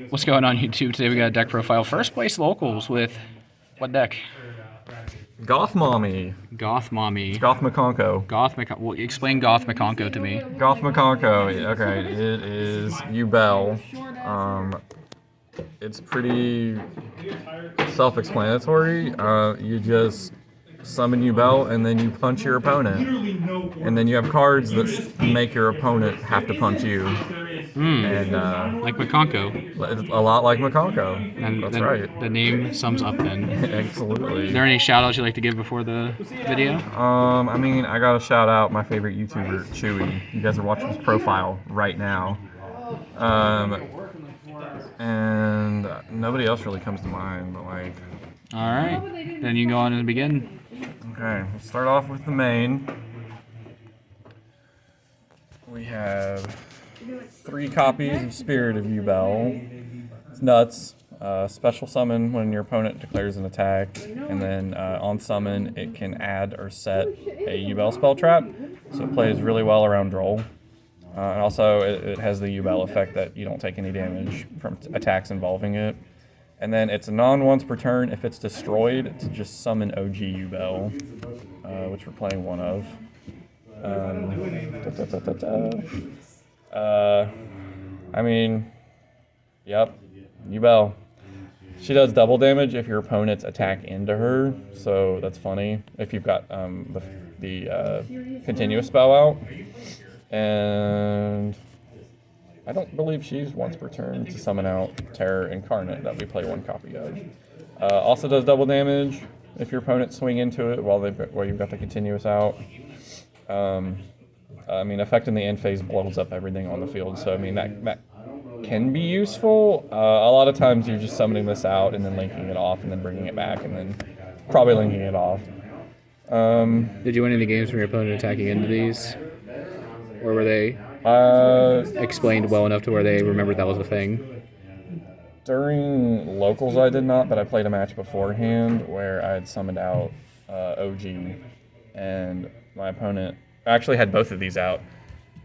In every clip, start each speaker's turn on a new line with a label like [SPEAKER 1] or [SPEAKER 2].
[SPEAKER 1] What's going on YouTube? Today we got a deck profile. First place locals with what deck?
[SPEAKER 2] Goth Mommy.
[SPEAKER 1] Goth Mommy.
[SPEAKER 2] Goth McConko.
[SPEAKER 1] Well, explain Goth McConko to me.
[SPEAKER 2] Goth McConko. Okay, it is Yubel. It's pretty self-explanatory. You just summon Yubel and then you punch your opponent, and then you have cards that make your opponent have to punch you. And
[SPEAKER 1] Like McConko.
[SPEAKER 2] a lot like McConko.
[SPEAKER 1] And
[SPEAKER 2] That's right.
[SPEAKER 1] The name sums up then.
[SPEAKER 2] Absolutely.
[SPEAKER 1] Is there any shout outs you'd like to give before the video?
[SPEAKER 2] I mean, I gotta shout out my favorite YouTuber, Chewy. You guys are watching his profile right now. And nobody else really comes to mind, but like.
[SPEAKER 1] Alright, then you can go on and begin.
[SPEAKER 2] Okay, we'll start off with the main. We have 3 copies of Spirit of Yubel. It's nuts. Special summon when your opponent declares an attack, and then on summon it can add or set a Yubel spell trap, so it plays really well around Droll. And also it has the Yubel effect that you don't take any damage from attacks involving it. And then it's a non-once per turn if it's destroyed to just summon OG Yubel, which we're playing one of. I mean, yep, Yubel. She does double damage if your opponents attack into her, so that's funny if you've got the continuous spell out. And I don't believe she's once per turn to summon out Terror Incarnate that we play 1 copy of. Also does double damage if your opponents swing into it while you've got the continuous out. I mean, effect in the end phase blows up everything on the field, so I mean that can be useful. A lot of times you're just summoning this out and then linking it off and then bringing it back and then probably linking it off.
[SPEAKER 1] Did you win any games from your opponent attacking into these? Or were they explained well enough to where they remembered that was a thing?
[SPEAKER 2] During locals I did not, but I played a match beforehand where I had summoned out OG, and my opponent actually had both of these out,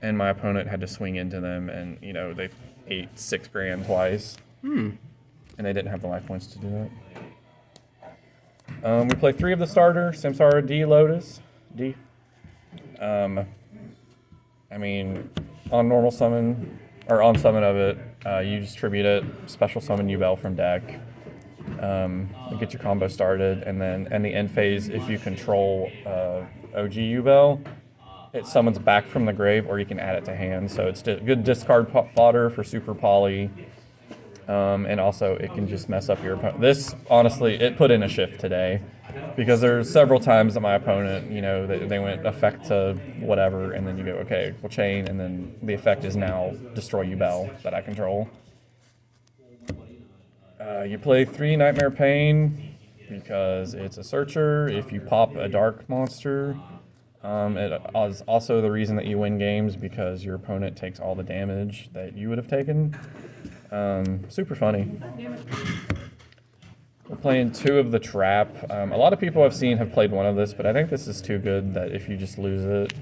[SPEAKER 2] and my opponent had to swing into them, and you know they ate 6 grand twice, and they didn't have the life points to do that. We play 3 of the starter, Samsara D Lotus D. I mean, on normal summon, or on summon of it, you distribute it, special summon Yubel from deck, get your combo started, and then in the end phase, if you control OG Yubel, it summons back from the grave, or you can add it to hand, so it's good discard fodder for super poly, and also it can just mess up your opponent. This, honestly, it put in a shift today, because there's several times that my opponent, you know, they went effect to whatever, and then you go, okay, we'll chain, and then the effect is now destroy Yubel that I control. You play 3 Nightmare Pain because it's a searcher. If you pop a dark monster, it is also the reason that you win games because your opponent takes all the damage that you would have taken. Super funny. We're playing 2 of the Trap. A lot of people I've seen have played 1 of this, but I think this is too good that if you just lose it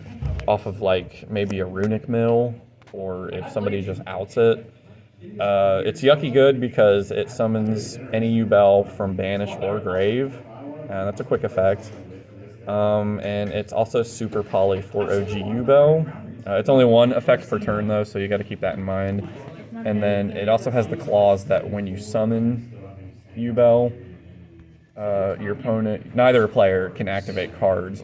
[SPEAKER 2] off of like maybe a Runic Mill, or if somebody just outs it, it's yucky good because it summons any Yubel from Banish or Grave. That's a quick effect. And it's also super poly for OG Yubel. It's only 1 effect per turn though, so you got to keep that in mind. And then it also has the clause that when you summon Yubel, your opponent, neither player can activate cards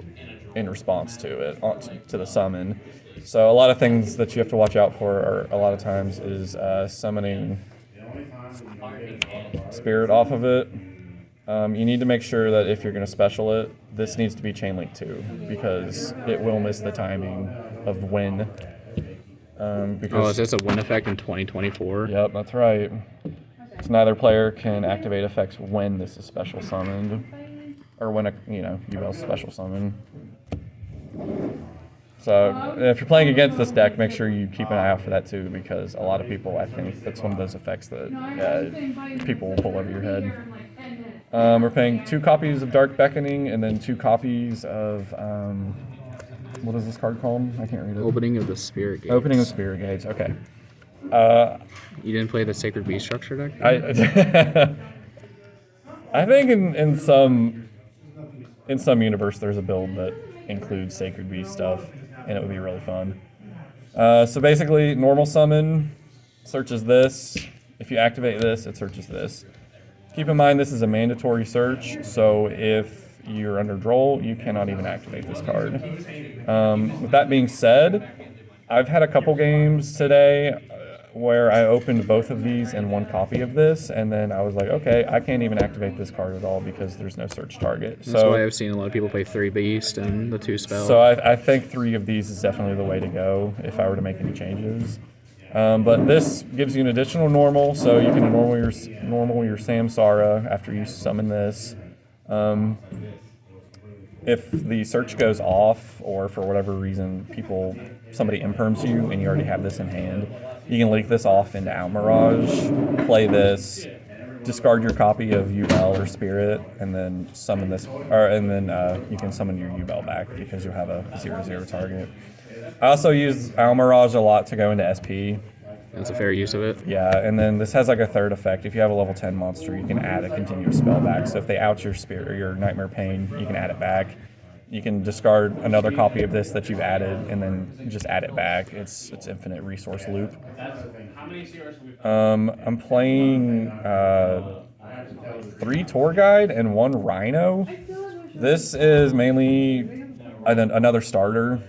[SPEAKER 2] in response to it, to the summon. So a lot of things that you have to watch out for are, a lot of times, is summoning Spirit off of it. You need to make sure that if you're going to special it, this needs to be chain link too, because it will miss the timing of when.
[SPEAKER 1] Is this a win effect in 2024?
[SPEAKER 2] Yep, that's right. So neither player can activate effects when this is special summoned, or when Yubel's special summoned. So if you're playing against this deck, make sure you keep an eye out for that too, because a lot of people, I think that's one of those effects that people will pull over your head. We're playing 2 copies of Dark Beckoning, and then 2 copies of what is this card called? I can't read it.
[SPEAKER 1] Opening of the Spirit Gates.
[SPEAKER 2] Opening of Spirit Gates. Okay.
[SPEAKER 1] You didn't play the Sacred Beast structure deck?
[SPEAKER 2] I think in some universe there's a build that includes Sacred Beast stuff, and it would be really fun. So basically, normal summon searches this. If you activate this, it searches this. Keep in mind this is a mandatory search, so if you're under draw, you cannot even activate this card. With that being said, I've had a couple games today where I opened both of these and one copy of this, and then I was like, okay, I can't even activate this card at all because there's no search target.
[SPEAKER 1] That's why I've seen a lot of people play 3 Beast and the 2 spell.
[SPEAKER 2] So I think 3 of these is definitely the way to go if I were to make any changes. But this gives you an additional normal, so you can normal your Samsara after you summon this. If the search goes off, or for whatever reason somebody imperms you and you already have this in hand, you can leak this off into Out Mirage, play this, discard your copy of Yubel or Spirit, and then summon this, and then you can summon your Yubel back because you have a 0/0 target. I also use Out Mirage a lot to go into SP.
[SPEAKER 1] That's a fair use of it.
[SPEAKER 2] Yeah, and then this has like a third effect. If you have a level 10 monster, you can add a continuous spell back. So if they out your Spirit or your Nightmare Pain, you can add it back. You can discard another copy of this that you've added and then just add it back. It's infinite resource loop. I'm playing 3 Tour Guide and 1 Rhino. This is mainly another starter.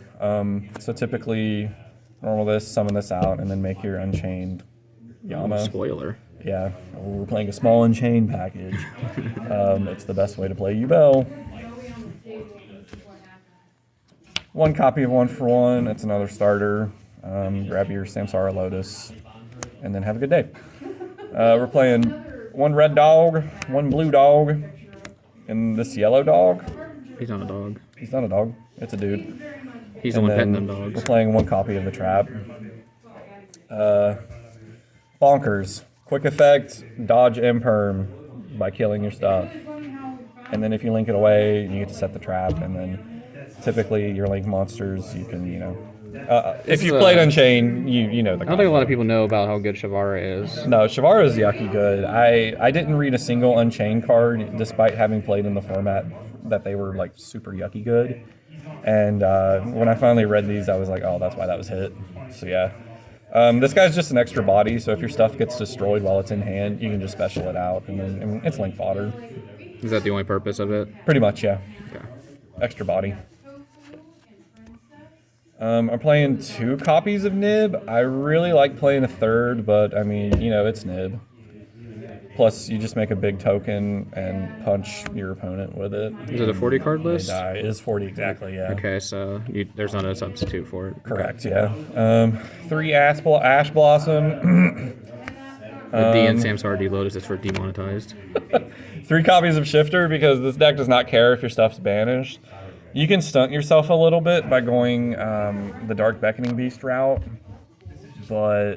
[SPEAKER 2] So typically normal this, summon this out, and then make your Unchained Yama.
[SPEAKER 1] Spoiler.
[SPEAKER 2] Yeah, we're playing a small Unchained package. It's the best way to play Yubel. 1 copy of 1 for 1. It's another starter. Grab your Samsara Lotus, and then have a good day. We're playing 1 red dog, 1 blue dog, and this yellow dog.
[SPEAKER 1] He's not a dog.
[SPEAKER 2] He's not a dog. It's a dude.
[SPEAKER 1] He's the one petting them dogs.
[SPEAKER 2] We're playing 1 copy of the trap. Bonkers. Quick effect, dodge imperm by killing your stuff. And then if you link it away, you get to set the trap, and then typically your link monsters, you can, if you've played Unchained, you know the
[SPEAKER 1] I don't think a lot of people know about how good Shavara is.
[SPEAKER 2] No, Shavara is yucky good. I didn't read a single Unchained card, despite having played in the format that they were like super yucky good. And when I finally read these, I was like, oh, that's why that was hit. So yeah. This guy's just an extra body, so if your stuff gets destroyed while it's in hand, you can just special it out, and then it's link fodder.
[SPEAKER 1] Is that the only purpose of it?
[SPEAKER 2] Pretty much, yeah.
[SPEAKER 1] Okay.
[SPEAKER 2] Extra body. I'm playing 2 copies of Nib. I really like playing a third, but I mean, it's Nib. Plus, you just make a big token and punch your opponent with it.
[SPEAKER 1] Is it a 40 card list?
[SPEAKER 2] It is 40 exactly, yeah.
[SPEAKER 1] Okay, so there's not a substitute for it.
[SPEAKER 2] Correct, yeah. 3 Ash Blossom.
[SPEAKER 1] The D and Samsara D Lotus is for demonetized.
[SPEAKER 2] 3 copies of Shifter because this deck does not care if your stuff's banished. You can stunt yourself a little bit by going the Dark Beckoning Beast route, but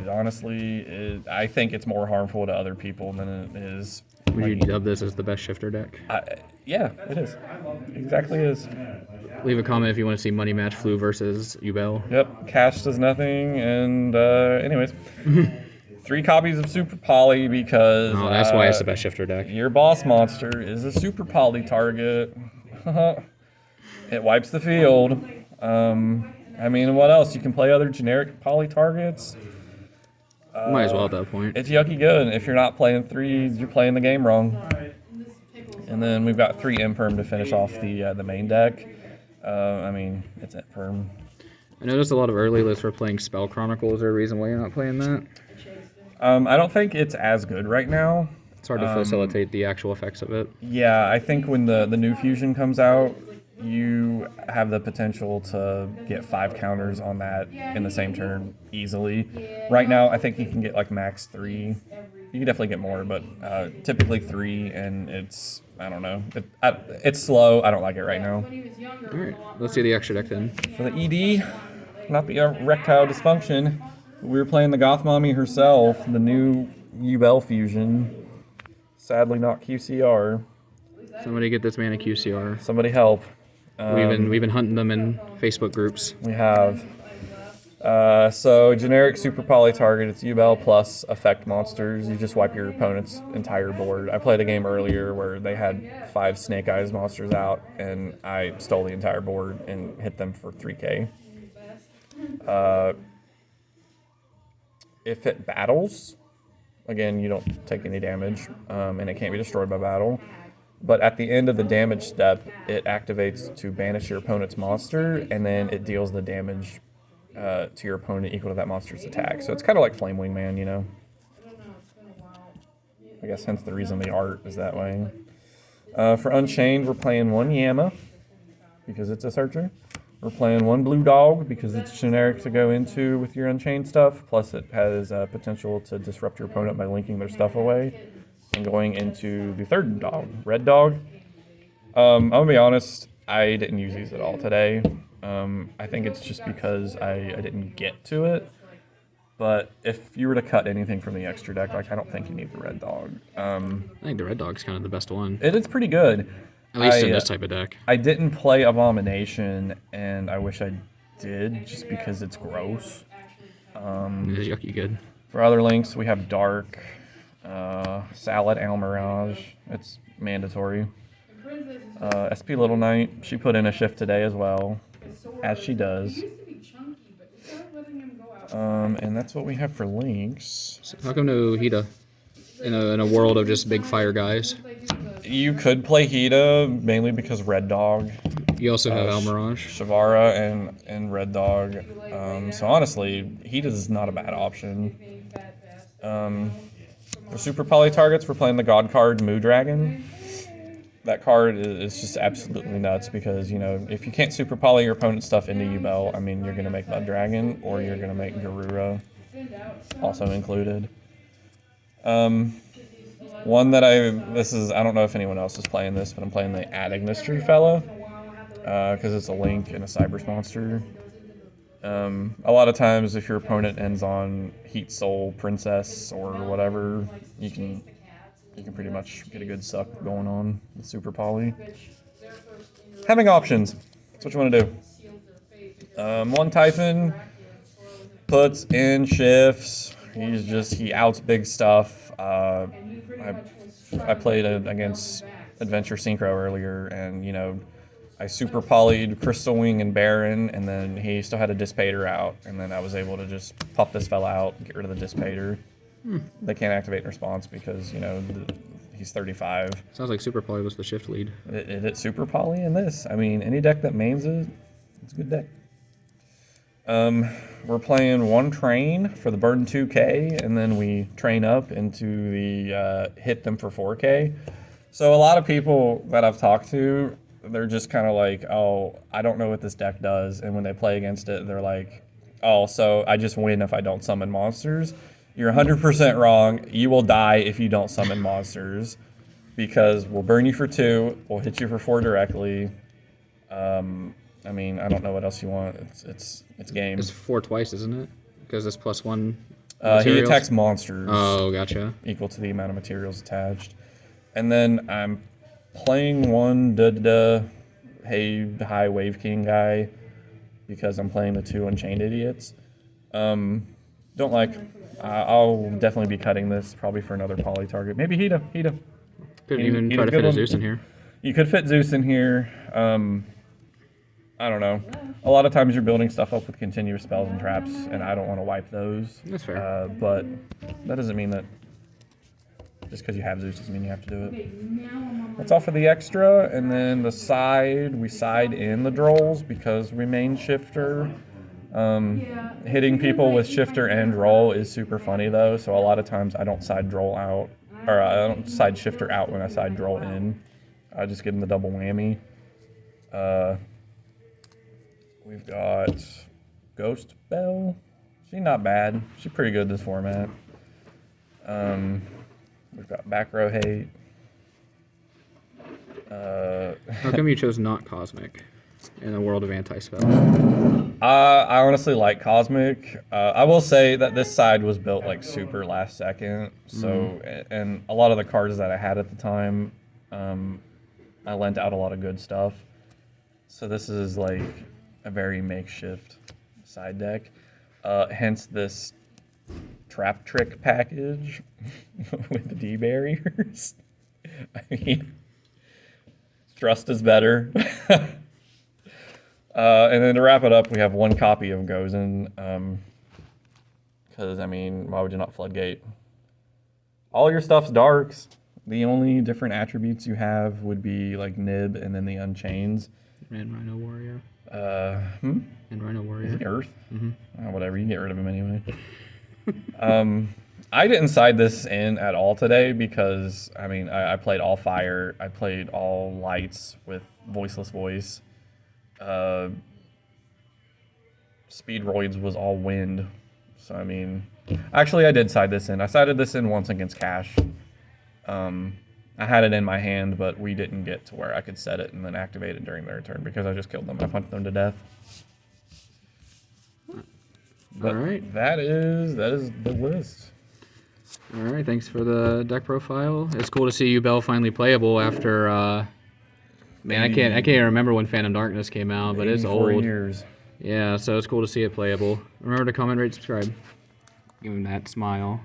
[SPEAKER 2] honestly, I think it's more harmful to other people than it is.
[SPEAKER 1] Would you dub this as the best Shifter deck?
[SPEAKER 2] Yeah, it is. Exactly is.
[SPEAKER 1] Leave a comment if you want to see Money Match Flu versus Yubel.
[SPEAKER 2] Yep, cash does nothing, and anyways. 3 copies of Super Poly because...
[SPEAKER 1] Oh, that's why it's the best Shifter deck.
[SPEAKER 2] Your boss monster is a Super Poly target. It wipes the field. I mean, what else? You can play other generic Poly targets.
[SPEAKER 1] Might as well at that point.
[SPEAKER 2] It's yucky good. If you're not playing 3s, you're playing the game wrong. And then we've got 3 Imperm to finish off the main deck. I mean, it's Imperm.
[SPEAKER 1] I noticed a lot of early lists were playing Spell Chronicle. Is there a reason why you're not playing that?
[SPEAKER 2] I don't think it's as good right now.
[SPEAKER 1] It's hard to facilitate the actual effects of it.
[SPEAKER 2] Yeah, I think when the new fusion comes out, you have the potential to get 5 counters on that in the same turn easily. Right now, I think you can get like max 3. You can definitely get more, but typically 3, and it's, I don't know. It's slow. I don't like it right now.
[SPEAKER 1] All right, let's see the extra deck then.
[SPEAKER 2] For the ED, not the erectile dysfunction, we were playing the Goth Mommy herself, the new Yubel fusion. Sadly not QCR.
[SPEAKER 1] Somebody get this man a QCR.
[SPEAKER 2] Somebody help.
[SPEAKER 1] We've been hunting them in Facebook groups.
[SPEAKER 2] We have. So generic super poly target, it's Yubel plus effect monsters. You just wipe your opponent's entire board. I played a game earlier where they had 5 Snake Eyes monsters out, and I stole the entire board and hit them for 3k. If it battles, again, you don't take any damage, and it can't be destroyed by battle. But at the end of the damage step, it activates to banish your opponent's monster, and then it deals the damage to your opponent equal to that monster's attack. So it's kind of like Flame Wingman, you know? I guess hence the reason the art is that way. For Unchained, we're playing 1 Yama, because it's a searcher. We're playing 1 Blue Dog, because it's generic to go into with your Unchained stuff, plus it has potential to disrupt your opponent by linking their stuff away. And going into the 3rd dog, Red Dog. I'm gonna be honest, I didn't use these at all today. I think it's just because I didn't get to it. But if you were to cut anything from the extra deck, like I don't think you need the Red Dog.
[SPEAKER 1] I think the red dog's kind of the best one,
[SPEAKER 2] It is pretty good.
[SPEAKER 1] at least in this type of deck.
[SPEAKER 2] I didn't play Abomination, and I wish I did, just because it's gross.
[SPEAKER 1] It's yucky good.
[SPEAKER 2] For other links, we have Dark, Salad Almirage. It's mandatory. SP Little Knight, she put in a shift today as well, as she does. And that's what we have for links.
[SPEAKER 1] So how come no Hida in a world of just big fire guys?
[SPEAKER 2] You could play Hida, mainly because Red Dog.
[SPEAKER 1] You also have Almirage.
[SPEAKER 2] Shavara and Red Dog. So honestly, Hida is not a bad option. For super poly targets, we're playing the God card, Moo Dragon. That card is just absolutely nuts because, you know, if you can't super poly your opponent's stuff into Yubel, I mean, you're going to make Mud Dragon or you're going to make Garura, also included. One that I don't know if anyone else is playing this, but I'm playing the Ad Ignistory fella because it's a Link and a Cybers monster. A lot of times if your opponent ends on Heat Soul Princess or whatever, you can pretty much get a good suck going on with Super Poly. Having options. That's what you want to do. 1 Typhon puts in shifts. He outs big stuff. I played against Adventure Synchro earlier, and you know, I super polyed Crystal Wing and Baron, and then he still had a Dissipator out, and then I was able to just pop this fella out, get rid of the Dissipator. They can't activate in response because, you know, he's 35.
[SPEAKER 1] Sounds like Super Poly was the shift lead.
[SPEAKER 2] It's super poly in this. I mean, any deck that mains it, it's a good deck. We're playing 1 Train for the burn 2k, and then we train up into the hit them for 4k. So a lot of people that I've talked to, they're just kind of like, oh, I don't know what this deck does. And when they play against it, they're like, oh, so I just win if I don't summon monsters. You're 100% wrong. You will die if you don't summon monsters because we'll burn you for 2, we'll hit you for 4 directly. I mean, I don't know what else you want. It's game.
[SPEAKER 1] It's 4 twice, isn't it? Because it's +1.
[SPEAKER 2] He
[SPEAKER 1] materials.
[SPEAKER 2] attacks monsters.
[SPEAKER 1] Oh, gotcha.
[SPEAKER 2] Equal to the amount of materials attached. And then I'm playing 1 Hey High Wave King guy because I'm playing the 2 Unchained Idiots. Don't like. I'll definitely be cutting this probably for another poly target. Maybe Hida.
[SPEAKER 1] Could even try to fit a Zeus in here.
[SPEAKER 2] You could fit Zeus in here. I don't know. A lot of times you're building stuff up with continuous spells and traps, and I don't want to wipe those.
[SPEAKER 1] That's fair.
[SPEAKER 2] But that doesn't mean that just because you have Zeus doesn't mean you have to do it. That's all for the extra, and then the side, we side in the Drolls because we main Shifter. Hitting people with Shifter and Droll is super funny though, so a lot of times I don't side Droll out, or I don't side Shifter out when I side Droll in. I just give them the double whammy. We've got Ghost Belle. She's not bad. She's pretty good this format. We've got Back Row Hate.
[SPEAKER 1] How come you chose not Cosmic in a world of anti-spell?
[SPEAKER 2] I honestly like Cosmic. I will say that this side was built like super last second. So, and a lot of the cards that I had at the time, I lent out a lot of good stuff. So this is like a very makeshift side deck. Hence this trap trick package with the D barriers. I mean, thrust is better. And then to wrap it up, we have one copy of Gozen. Because, I mean, why would you not floodgate? All your stuff's darks. The only different attributes you have would be like Nib and then the Unchained.
[SPEAKER 1] And Rhino Warrior.
[SPEAKER 2] And
[SPEAKER 1] Rhino Warrior.
[SPEAKER 2] Is he Earth? Whatever, you can get rid of him anyway. I didn't side this in at all today because, I mean, I played all fire. I played all lights with voiceless voice. Speedroids was all wind. So, I mean, actually I did side this in. I sided this in once against Cash. I had it in my hand, but we didn't get to where I could set it and then activate it during their turn because I just killed them. I punched them to death. But
[SPEAKER 1] all right.
[SPEAKER 2] That is the list.
[SPEAKER 1] All right. Thanks for the deck profile. It's cool to see Yubel finally playable after. Man, I can't remember when Phantom Darkness came out, but it's
[SPEAKER 2] 84
[SPEAKER 1] old.
[SPEAKER 2] years.
[SPEAKER 1] Yeah, so it's cool to see it playable. Remember to comment, rate, subscribe. Give him that smile.